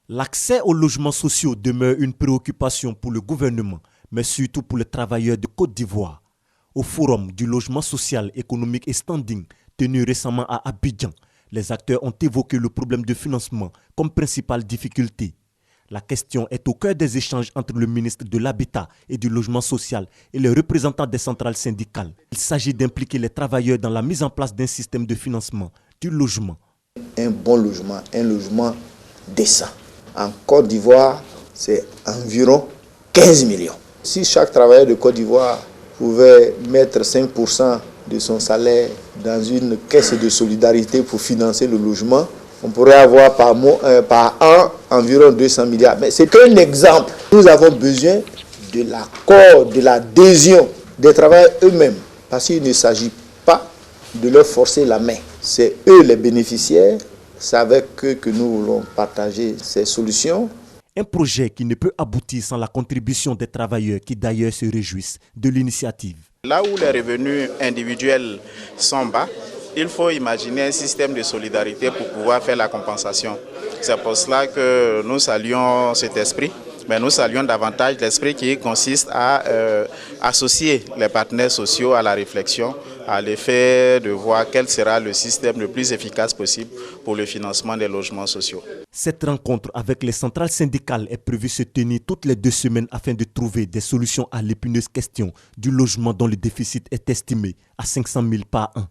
L'accès aux logements sociaux demeure une préoccupation pour le gouvernement, mais surtout pour les travailleurs de Côte d'Ivoire. Au Forum du logement social, économique et standing, tenu récemment à Abidjan, les acteurs ont évoqué le problème de financement comme principale difficulté. La question est au cœur des échanges entre le ministre de l'Habitat et du Logement social et les représentants des centrales syndicales. Il s'agit d'impliquer les travailleurs dans la mise en place d'un système de financement du logement. Un bon logement, un logement décent. En Côte d'Ivoire, c'est environ 15 millions. Si chaque travailleur de Côte d'Ivoire pouvait mettre 5% de son salaire dans une caisse de solidarité pour financer le logement, on pourrait avoir par an environ 200 milliards. Mais c'est un exemple. Nous avons besoin de l'accord, de l'adhésion des travailleurs eux-mêmes. Parce qu'il ne s'agit pas de leur forcer la main. C'est eux les bénéficiaires. C'est avec eux que nous voulons partager ces solutions. Un projet qui ne peut aboutir sans la contribution des travailleurs qui d'ailleurs se réjouissent de l'initiative. Là où les revenus individuels sont bas, il faut imaginer un système de solidarité pour pouvoir faire la compensation. C'est pour cela que nous saluons cet esprit, mais nous saluons davantage l'esprit qui consiste à associer les partenaires sociaux à la réflexion, à l'effet de voir quel sera le système le plus efficace possible pour le financement des logements sociaux. Cette rencontre avec les centrales syndicales est prévue se tenir toutes les 2 semaines afin de trouver des solutions à l'épineuse question du logement dont le déficit est estimé à 500 000 par an.